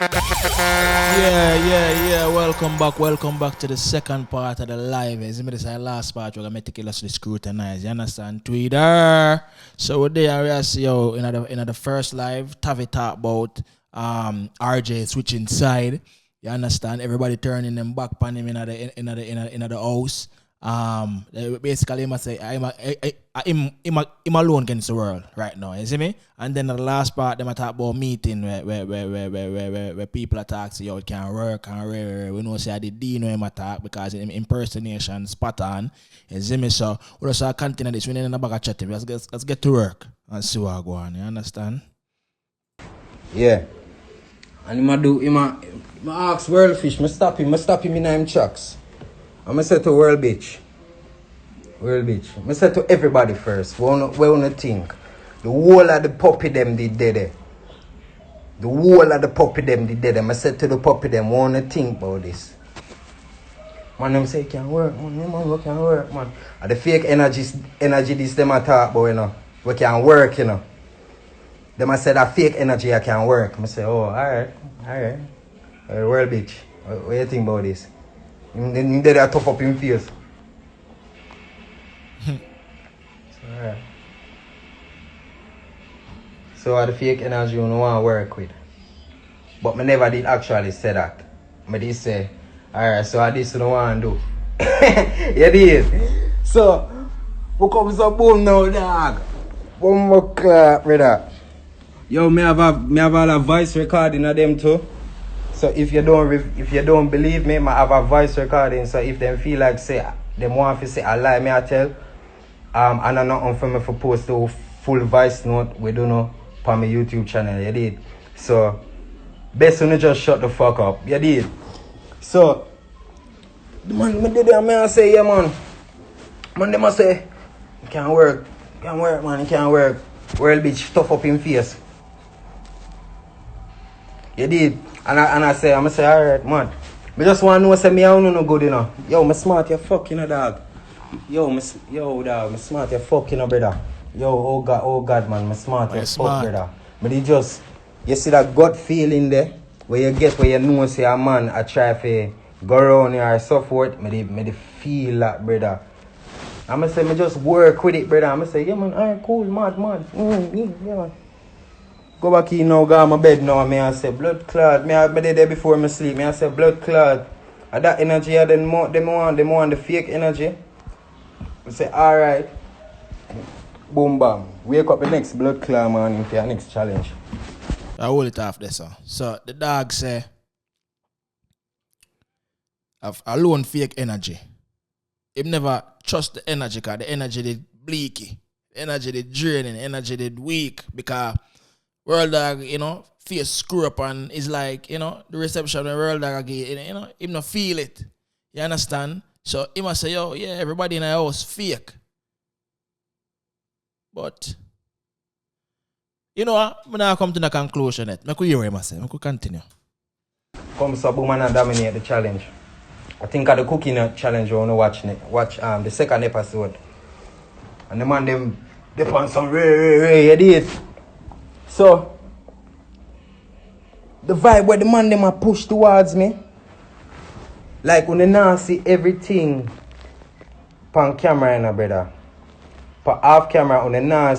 Yeah. Welcome back to the second part of the live. Is me this is the last part we're gonna meticulously scrutinize. You understand? Twitter. So we're there we see you in the first live, Tavii talk about RJ switching side. You understand? Everybody turning them back on him in the house. Basically, he must say, I'm alone against the world right now. You see me? And then the last part, them talk about meeting where people attack, say, yo, it can't work, we know, say, I did Dino him attack because impersonation spot on. You see me? So, we just continue this. We need a bag of chatting. Let's get to work and see what go on. You understand? Yeah. And I ask World Fish, I stop him in him tracks. I'm going to say to World Beach. I say to everybody first, we wanna think. The whole of the puppy them did dead. I said to the puppy them, we wanna think about this. Man, them say it can work, man, can work, man. And the fake energy this them I talk about, you know. We can work, you know. Them I said that fake energy I can work. I say, oh, alright. World Beach, what do you think about this? Him did that tough up in face. Alright. So the fake energy you don't want to work with. But I never did actually say that. I did say, alright, so this you don't want to do. You did. So, we come so boom now, dog. One more clap, brother. Yo, me have all a voice recording of them too. So if you don't believe me, I have a voice recording. So if them feel like say them want to say a lie, me I tell. And I'm not on for me for post the full voice note. We don't know on my YouTube channel. You did. So best when you just shut the fuck up. You did. So the man me did it, I say yeah man. Man them I say it can't work. Man, it can't work. World Beach tough up in face. You did. And I say, alright, man. I just want to know, say, me, I don't know good, you know. Yo, me smart, you fucking dog. Yo, dog, me smart, you fucking brother. Yo, oh God, man, me smart, you fuck, brother. But it just, you see that gut feeling there, where you get, where you know, say, a man, I try to go around here or so forth, me feel that, brother. I'm say, me just work with it, brother. I'm say, yeah, man, alright, cool, mad. Yeah, man. Go back in now, go on my bed now, I say blood clot. I did there before I sleep. I say blood clot. And that energy, them want the fake energy. I say, alright. Boom bam. Wake up the next blood clot man for your next challenge. I hold it off there, sir. So the dog say I've alone fake energy. He never trust the energy because the energy did bleaky. The energy did draining, the energy did weak because World Dawg, you know, face screw up and it's like, you know, the reception when World Dawg get, you know, him not feel it. You understand? So he must say, yo, yeah, everybody in the house fake. But you know what? I'm not come to the conclusion yet. I could hear him say. I could continue. Come so boom and dominate the challenge. I think at the cooking challenge you wanna watch the second episode. And the man them they on some ray, you did. So, the vibe where the man them are push towards me, like when they now see everything on camera, you know, brother. For off camera, when they now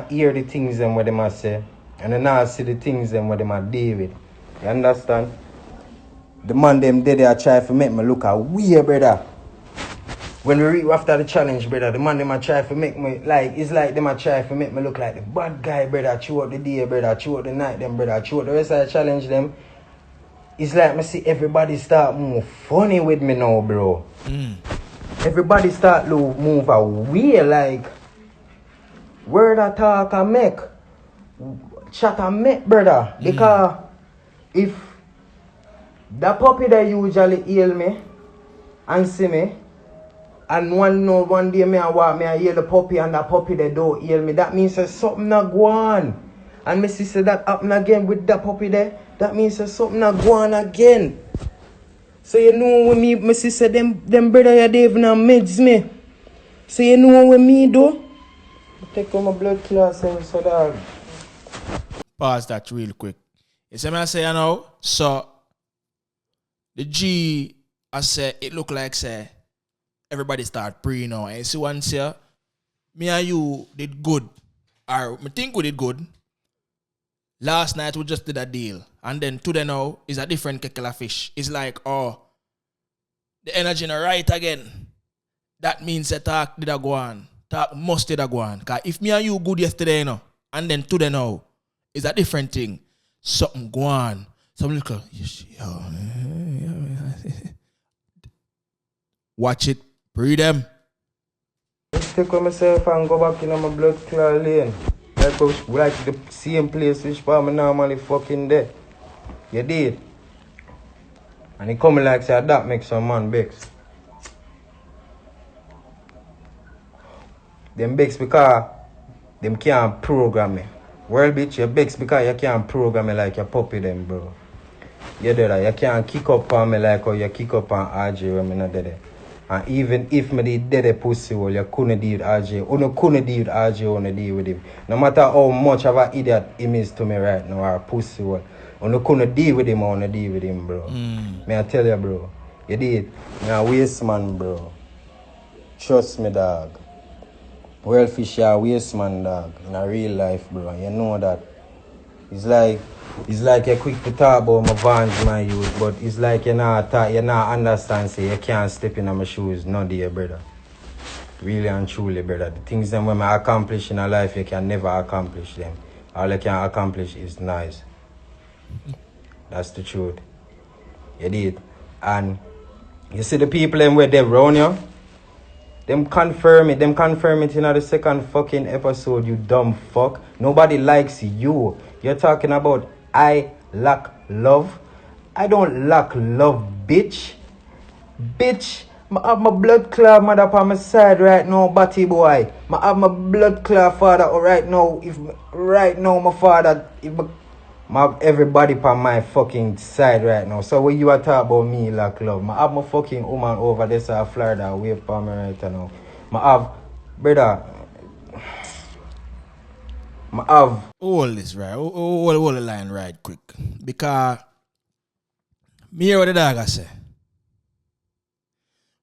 hear the things them where they must say, and they now see the things them where they must deal with. You understand? The man them there try to make me look a weird, brother. When we reach after the challenge, brother, the man them a try to make me like it's like them a try to make me look like the bad guy, brother. Throughout the day, brother. Throughout the night, them brother. Throughout the rest of the challenge, them. It's like me see everybody start move funny with me now, bro. Everybody start to move away like word I talk I make, chat I make, brother. Because if the puppy that usually heal me and see me. And one day me I hear the puppy and the puppy they don't hear me. That means there's something not go on. And my sister that happen again with the puppy there. That means there's something not go on again. So you know when my sister them brother you they even meds me. So you know what me do? I take on my blood class and so that. Pause that real quick. You see me I say, you know? So, the G, I say, it look like, say, everybody start praying now. And you see one say, me and you did good. Or, me think we did good. Last night, we just did a deal. And then today now, is a different kettle of fish. It's like, oh, the energy not right again. That means the talk did a go on. Talk must did a go on. Because if me and you good yesterday, you know, and then today now, is a different thing. Something go on. Some little, watch it, breathe them. Let's take on myself and go back in my blood clot lane. Like the same place which I'm normally fucking there. You did. And he come like say that makes some man bex. Them bex because them can't program me. Well, bitch, you bex because you can't program me like your puppy them, bro. You do that. You can't kick up on me like how you kick up on RJ when me not dead. And even if me did dead a pussy hole, you couldn't deal with RJ. You couldn't deal with RJ, you wanna deal with him. No matter how much of an idiot he is to me right now, or a pussy hole. You couldn't deal with him, I wanna deal with him, bro. May I tell you, bro. You did. You're a waste man, bro. Trust me, dog. World fish are a waste man, dog. In a real life, bro. You know that. It's like you're quick to talk about my vans, my youth, but it's like you not understand, say you can't step in my shoes, no dear brother. Really and truly, brother. The things that when I accomplish in a life, you can never accomplish them. All you can accomplish is nice. That's the truth. You did. And you see the people them where they around you, them confirm it in the second fucking episode, you dumb fuck. Nobody likes you. You're talking about I lack love. I don't lack love, bitch. Bitch, I have my blood clot mother on my side right now, batty boy. I have my blood clot father right now. My father, I have everybody on my fucking side right now. So when you are talking about me lack love, I have my fucking woman over there in Florida wait for me right now. I have, brother. Hold this right. Hold the line right quick. Because me hear what the dog I say.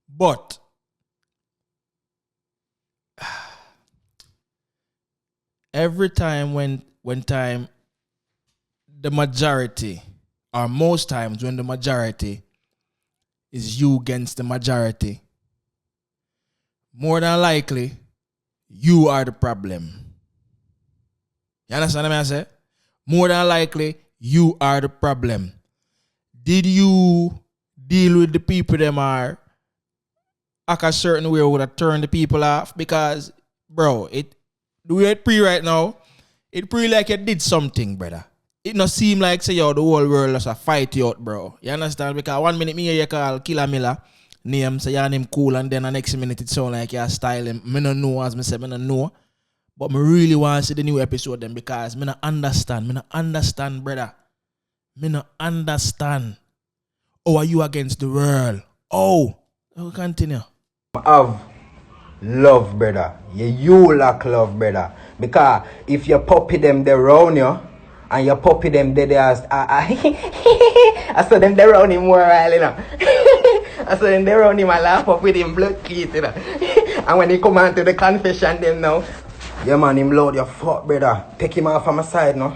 But every time when time the majority, or most times when the majority is you against the majority, more than likely you are the problem. You understand what I say? More than likely, you are the problem. Did you deal with the people them are act a certain way would have turned the people off? Because, bro, the way it pre right now, it pre like you did something, brother. It not seem like say yo the whole world is a fight you out, bro. You understand? Because 1 minute me hear you call Killer Miller name, say your name cool, and then the next minute it sound like you style him. Me no know, as me say, me no know. But me really want to see the new episode then because me not understand. Me not understand, brother. Me not understand. Oh, are you against the world? Oh, we'll continue. I have love, brother. You lack love, brother. Because if you puppy them they round you, and you puppy them they ask, I saw them they round him more while, you know. I saw them they round him and laugh up with him blood cleat, you know. And when he come on to the confession them now, yeah man, him load your fuck, brother. Take him off on my side, no?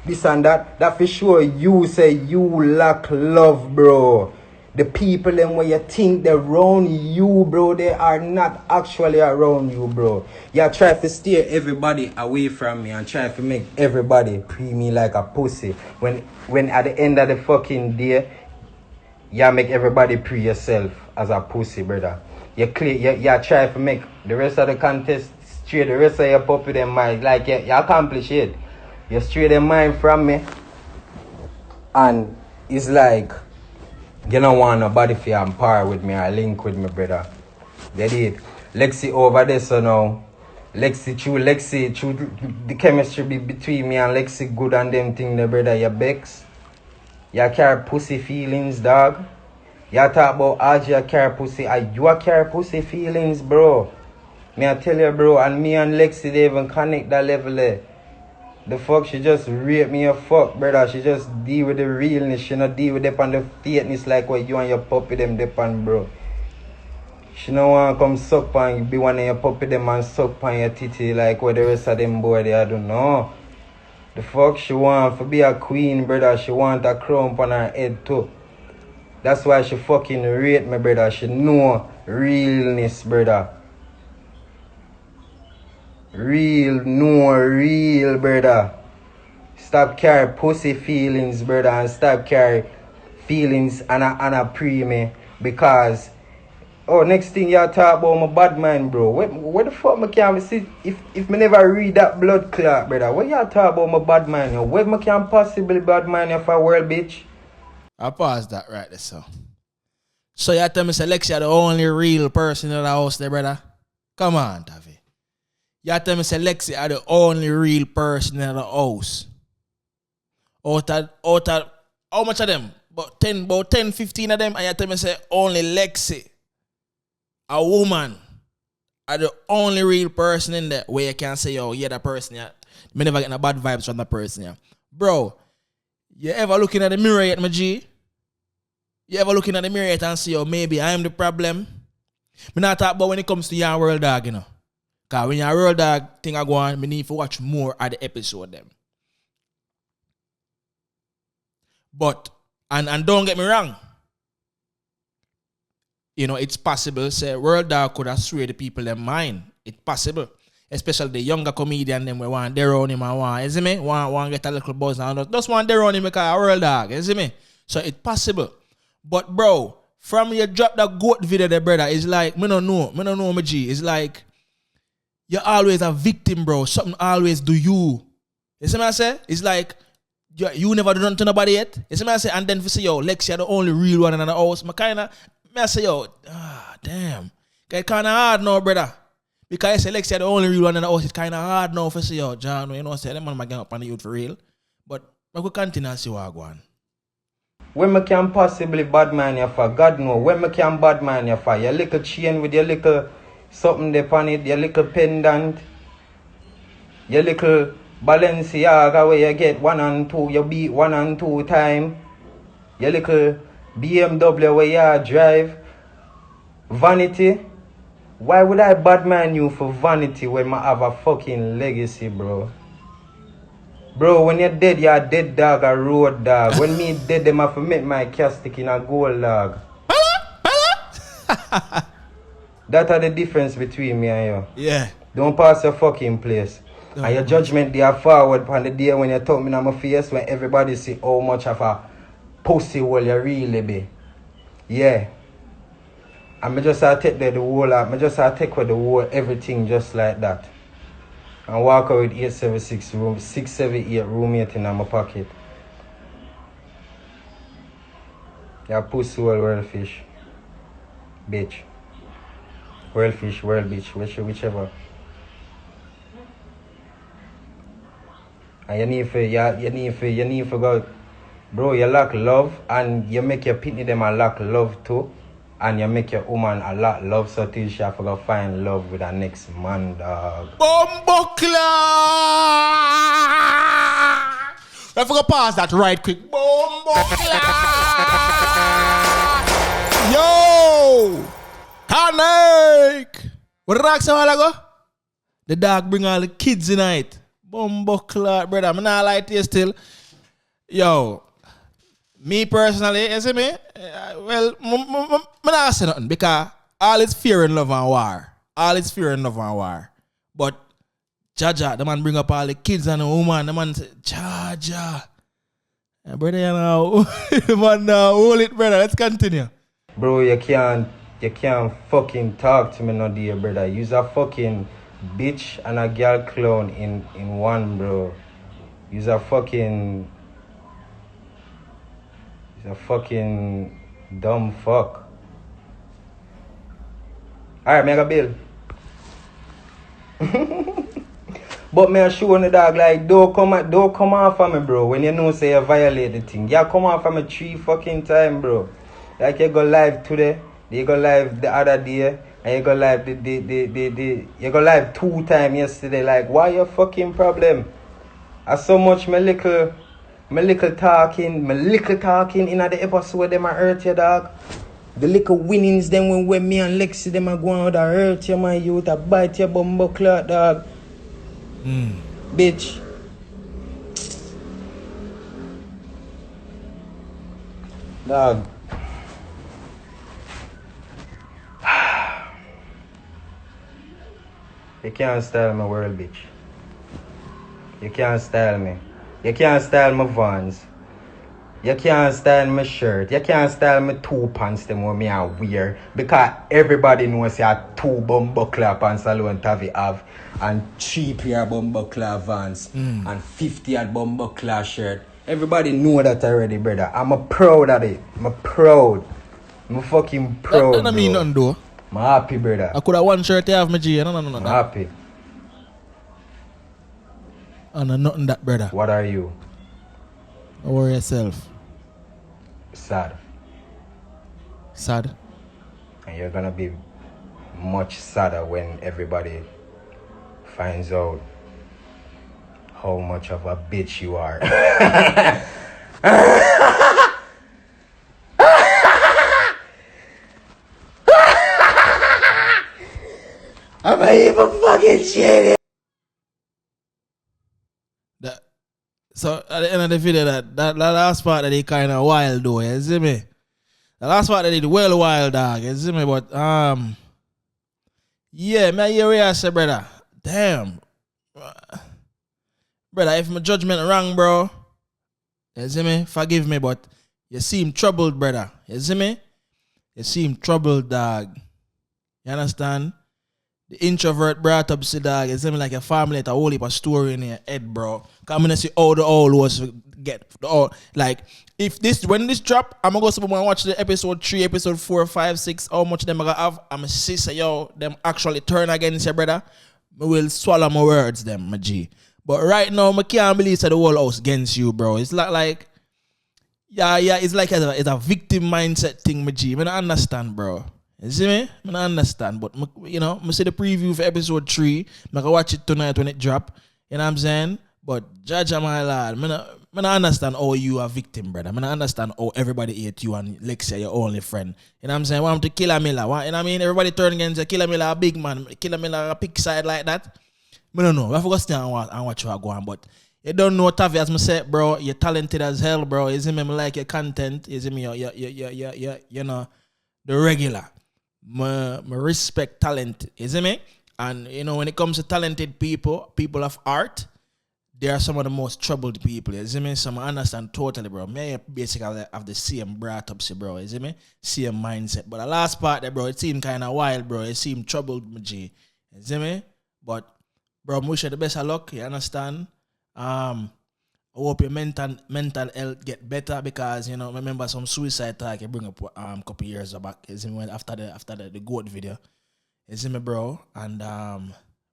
This and that. That for sure you say you lack love, bro. The people them where you think they're around you, bro, they are not actually around you, bro. You try to steer everybody away from me and try to make everybody pre me like a pussy. When at the end of the fucking day, you make everybody pre yourself as a pussy, brother. You try to make the rest of the contest straight, the rest of your puppy them mind, like you accomplish it. You stray their mind from me. And it's like you don't want nobody to empire with me or link with me, brother. They did. Lexi over there, so now. Lexi, the chemistry between me and Lexi good and them thing, the brother. You bex. You carry pussy feelings, dog. You talk about RJ, you carry pussy. You carry pussy feelings, bro. Me I tell you, bro. And me and Lexi, they even connect that level there. The fuck, she just rape me a fuck, brother. She just deal with the realness. She not deal with on the fakeness like what you and your puppy them depend, bro. She no want come suck on you, be one of your puppy them and suck on your titty like what the rest of them boy they I don't know. The fuck, she want to be a queen, brother. She want a crown on her head too. That's why she fucking rate me, brother. She know realness, brother. Real, brother. Stop carry pussy feelings, brother, and stop carry feelings and a pre me. Because, next thing y'all talk about my bad man, bro. Where the fuck me can see if me never read that blood clot, brother? What y'all talk about my bad man, yo? Where me can possibly bad man yo for a world, bitch? I pause that right there, so. So you tell me Lexia the only real person in the house there, brother? Come on, Tavii. You tell me Lexia the only real person in the house. Out of how much of them? About 10, 15 of them, and you tell me say only Lexi, a woman, are the only real person in there where you can say, yo, yeah, that person, yeah. Me never get no bad vibes from that person, yeah. Bro, you ever looking at the mirror yet, my G? You ever looking at the mirror yet and say, yo, maybe I am the problem? Me not talk about when it comes to your World Dawg, you know. Because when your World Dawg thing I go on, me need to watch more of the episode them. But, and don't get me wrong, you know, it's possible, say, World Dawg could have swayed the people their mind. It's possible. Especially the younger comedian, them we want their own him and want, you see me? Want get a little buzz and just want their own him because World Dawg, you see me? So it's possible. But bro, from you drop that goat video there, brother, it's like, me don't know, my G. It's like, you're always a victim, bro. Something always do you. You see what I say? It's like, you never do nothing to nobody yet. You see what I say? And then if you say, yo, Lexia the only real one in the house, I say, yo, damn. It's kind of hard now, brother. Because I say Lexia the only real one in the house, it's kind of hard now if you say, yo, John, you know, say, that man might get up on the youth for real. But I could continue and see what I go on. When me can possibly bad man you for, God know. When me can bad man you for, your little chain with your little something there on it, your little pendant, your little Balenciaga where you get 1 and 2, you beat 1 and 2 time, your little BMW where you drive, vanity. Why would I bad man you for vanity when I have a fucking legacy, bro? Bro, when you're dead dog, a road dog. When me dead, them have to make my castic in a gold dog. That are the difference between me and you. Yeah. Don't pass your fucking place. No. And your judgment they are forward on the day when you talk me in my face when everybody see how much of a pussy will you really be. Yeah. And me just take the whole I just take with the whole everything just like that. And walk out with 876 room, 678 roommate in my pocket. Yeah, pussy world fish. Bitch. World fish, world bitch, whichever. And you need to go, bro, you lack love and you make your pitney them a lack love too. And you make your woman a lot love so till she have to go find love with her next man, dog. Bombocla! I have to pause that right quick. Bombocla! Yo! Hanek! What did I say a while ago? The dog bring all the kids tonight. Bombocla, brother. I'm not like this still. Yo. Me personally, you see me? Well, I'm not say nothing because all is fear and love and war. All is fear and love and war. But Jaja, the man bring up all the kids and the woman. The man say, Jaja. Yeah, brother, you know, the man now, hold it, brother. Let's continue. Bro, you can't fucking talk to me no dear, brother. You's a fucking bitch and a girl clown in one, bro. You's a fucking dumb fuck. Alright, make a bill. But me show the dog like don't come off of me, bro. When you know say you violate the thing. You come off of me 3 fucking time, bro. Like you go live today, you go live the other day, and you go live you go live 2 times yesterday. Like why your fucking problem? I so much my little talking in the episode them I hurt you, dog. The little winnings them when me and Lexi them are going out, I hurt you, my youth, I bite your bumbo clot, dog. Bitch. Dog. You can't style my world, bitch. You can't style me. You can't style my Vans. You can't style my shirt. You can't style my 2 pants them what me and wear. Because everybody knows you have 2 bumbuckler pants alone Tavii have. And 3 pair bumbuckler Vans. And 50 at bumbuckler shirt. Everybody know that already, brother. I'm proud of it. I'm proud. I'm fucking proud. That don't mean nothing though. I'm happy, brother. I could have one shirt I have my G. No. I'm happy. And nothing that, brother. What are you? Don't worry yourself. Sad. Sad? And you're gonna be much sadder when everybody finds out how much of a bitch you are. I'm even fucking shit. So at the end of the video, that last part that they kind of wild though, you see me? The last part that they well wild, dog, you see me? But yeah, man, you I say, brother, damn, brother, if my judgment wrong, bro, you see me? Forgive me, but you seem troubled, brother. You see me? You seem troubled, dog. You understand? The introvert brought up, see, dog, you see me, like a family, it's a whole heap of story in your head, bro. Come and see all the old was get the all like if this when this drop, I'm gonna go somewhere and watch the episode 3, episode 4, 5, 6, how much them I gonna have. I'm gonna see say yo, them actually turn against your brother. I will swallow my words, them, my G. But right now, I can't believe that the whole house against you, bro. It's like yeah, it's like it's a victim mindset thing, my G. I don't understand, bro. You see me? I don't understand, but you know, I see the preview for episode 3. I can watch it tonight when it drop. You know what I'm saying? But judge my lad, I don't understand how you are a victim, brother. I don't understand how everybody hate you and Lexia your only friend. You know what I'm saying? Want to kill a Miller. You know what I mean? Everybody turn against you. Kill a Miller a big man. Kill a Miller a pick side like that. I don't know. I forgot to stand and watch you go on. But you don't know Tavii, as I said, bro. You're talented as hell, bro. You see me? I like your content. You see me? You know, the regular. I respect talent. You see me? And, you know, when it comes to talented people of art, they are some of the most troubled people. You see me? So I understand totally, bro. Me basically have the same brought up, bro. You see me? Same mindset. But the last part there, bro, it seemed kind of wild, bro. It seemed troubled, my G. You see me? But, bro, I wish you the best of luck. You understand? I hope your mental health get better because, you know, I remember some suicide talk you bring up a couple years back. You see me? After the goat video. You see me, bro? And,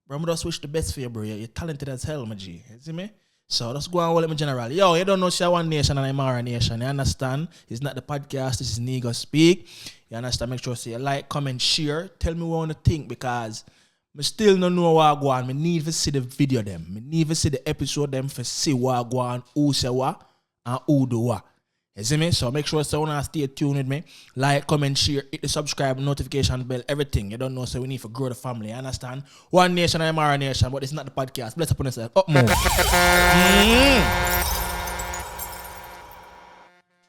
bro, I just wish the best for you, bro. You're talented as hell, my G. You see me? So let's go and hold it, my general. Yo, you don't know Share One Nation and Imara Nation. You understand? It's not the podcast. This is Negus Speak. You understand? Make sure you like, comment, share. Tell me what you want to think because I still don't know what I go on. I need to see the video them. I need to see the episode them for see what I go on, who say what, and who do what. You see me? So make sure you want to stay tuned with me. Like, comment, share, hit the subscribe, notification bell, everything. You don't know, so we need to grow the family. You understand? One nation, I'm our nation, but it's not the podcast. Bless upon yourself. Up more.